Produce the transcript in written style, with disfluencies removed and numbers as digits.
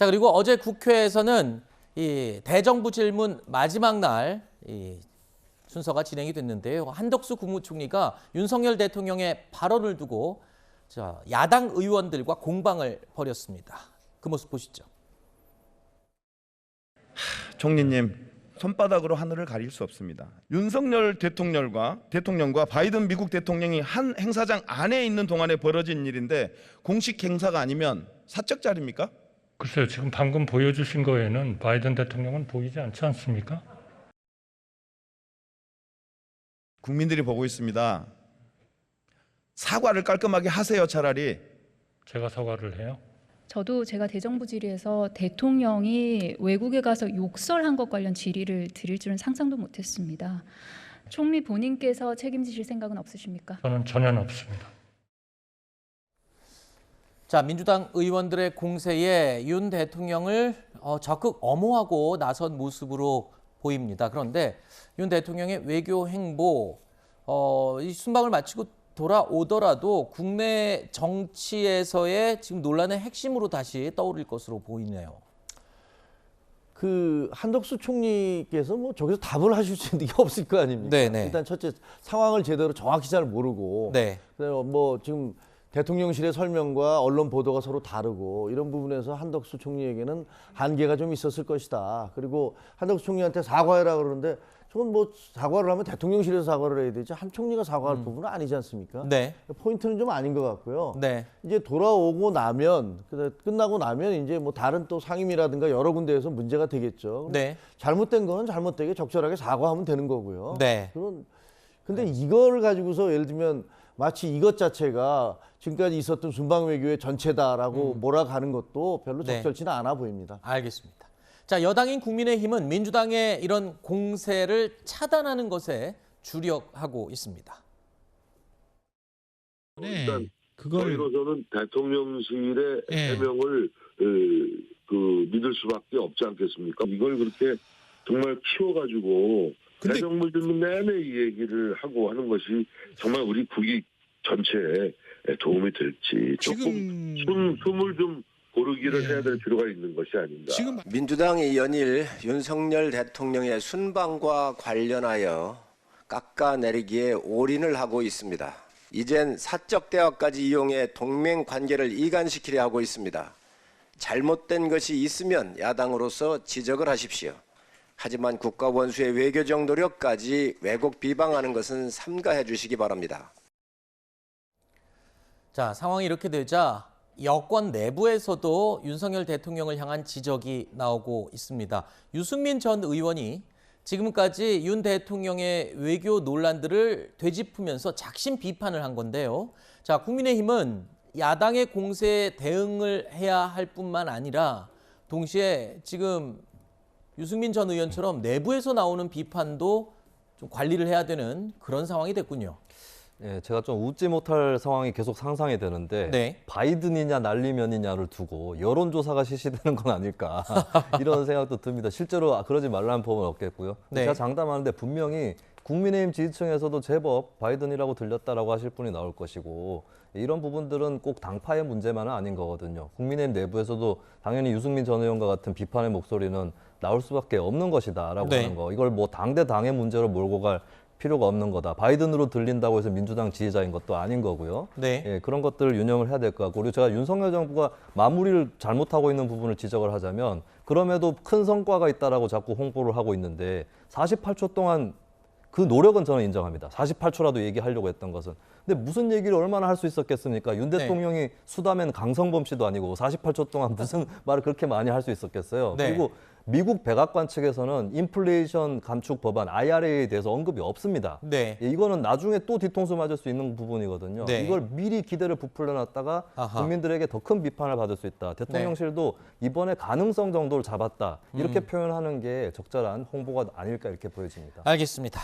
자, 그리고 어제 국회에서는 이 대정부 질문 마지막 날 순서가 진행이 됐는데요. 한덕수 국무총리가 윤석열 대통령의 발언을 두고 야당 의원들과 공방을 벌였습니다. 그 모습 보시죠. 총리님, 손바닥으로 하늘을 가릴 수 없습니다. 윤석열 대통령과 바이든 미국 대통령이 한 행사장 안에 있는 동안에 벌어진 일인데 공식 행사가 아니면 사적 자리입니까? 글쎄요, 지금 방금 보여주신 거에는 바이든 대통령은 보이지 않지 않습니까? 국민들이 보고 있습니다. 사과를 깔끔하게 하세요, 차라리. 제가 사과를 해요? 저도 제가 대정부 질의에서 대통령이 외국에 가서 욕설한 것 관련 질의를 드릴 줄은 상상도 못했습니다. 총리 본인께서 책임지실 생각은 없으십니까? 저는 전혀 없습니다. 자, 민주당 의원들의 공세에 윤 대통령을 적극 엄호하고 나선 모습으로 보입니다. 그런데 윤 대통령의 외교 행보, 이 순방을 마치고 돌아오더라도 국내 정치에서의 지금 논란의 핵심으로 다시 떠오를 것으로 보이네요. 그 한덕수 총리께서 뭐 저기서 답을 하실 수 있는 게 없을 거 아닙니까? 네네. 일단 첫째 상황을 제대로 정확히 잘 모르고, 네. 뭐 지금 대통령실의 설명과 언론 보도가 서로 다르고 이런 부분에서 한덕수 총리에게는 한계가 좀 있었을 것이다. 그리고 한덕수 총리한테 사과해라 그러는데 저건 뭐 사과를 하면 대통령실에서 사과를 해야 되지 한 총리가 사과할 부분은 아니지 않습니까? 네. 포인트는 좀 아닌 것 같고요. 네. 이제 돌아오고 나면 끝나고 나면 이제 뭐 다른 또 상임이라든가 여러 군데에서 문제가 되겠죠. 네. 잘못된 거는 잘못되게 적절하게 사과하면 되는 거고요. 네. 근데 이걸 가지고서 예를 들면 마치 이것 자체가 지금까지 있었던 순방 외교의 전체다라고 몰아가는 것도 별로 네. 적절치는 않아 보입니다. 알겠습니다. 자, 여당인 국민의힘은 민주당의 이런 공세를 차단하는 것에 주력하고 있습니다. 일단 저희로서는 대통령실의 네. 해명을 믿을 수밖에 없지 않겠습니까? 이걸 그렇게 정말 키워가지고 대정부 질문 내내 이 얘기를 하고 하는 것이 정말 우리 국익 전체에 도움이 될지 조금 숨을 좀 고르기를 해야 될 필요가 있는 것이 아닌가. 민주당이 연일 윤석열 대통령의 순방과 관련하여 깎아내리기에 올인을 하고 있습니다. 이젠 사적 대화까지 이용해 동맹 관계를 이간시키려 하고 있습니다. 잘못된 것이 있으면 야당으로서 지적을 하십시오. 하지만 국가 원수의 외교적 노력까지 왜곡 비방하는 것은 삼가해 주시기 바랍니다. 자, 상황이 이렇게 되자 여권 내부에서도 윤석열 대통령을 향한 지적이 나오고 있습니다. 유승민 전 의원이 지금까지 윤 대통령의 외교 논란들을 되짚으면서 작심 비판을 한 건데요. 자, 국민의힘은 야당의 공세에 대응을 해야 할 뿐만 아니라 동시에 지금 유승민 전 의원처럼 내부에서 나오는 비판도 좀 관리를 해야 되는 그런 상황이 됐군요. 예, 제가 좀 웃지 못할 상황이 계속 상상이 되는데 네. 바이든이냐 난리면이냐를 두고 여론조사가 실시되는 건 아닐까 이런 생각도 듭니다. 실제로 그러지 말라는 법은 없겠고요. 네. 제가 장담하는데 분명히 국민의힘 지지층에서도 제법 바이든이라고 들렸다라고 하실 분이 나올 것이고 이런 부분들은 꼭 당파의 문제만은 아닌 거거든요. 국민의힘 내부에서도 당연히 유승민 전 의원과 같은 비판의 목소리는 나올 수밖에 없는 것이다라고 네. 하는 거. 이걸 뭐 당대 당의 문제로 몰고 갈 필요가 없는 거다. 바이든으로 들린다고 해서 민주당 지지자인 것도 아닌 거고요. 네. 예, 그런 것들을 유념을 해야 될 것 같고, 그리고 제가 윤석열 정부가 마무리를 잘못하고 있는 부분을 지적을 하자면 그럼에도 큰 성과가 있다라고 자꾸 홍보를 하고 있는데 48초 동안 그 노력은 저는 인정합니다. 48초라도 얘기하려고 했던 것은. 근데 무슨 얘기를 얼마나 할 수 있었겠습니까? 윤 대통령이 수다맨 강성범 씨도 아니고 48초 동안 무슨 말을 그렇게 많이 할 수 있었겠어요. 네. 그리고 미국 백악관 측에서는 인플레이션 감축 법안 IRA에 대해서 언급이 없습니다. 네. 이거는 나중에 또 뒤통수 맞을 수 있는 부분이거든요. 네. 이걸 미리 기대를 부풀려 놨다가 아하. 국민들에게 더 큰 비판을 받을 수 있다. 대통령실도 이번에 가능성 정도를 잡았다. 이렇게 표현하는 게 적절한 홍보가 아닐까 이렇게 보여집니다. 알겠습니다.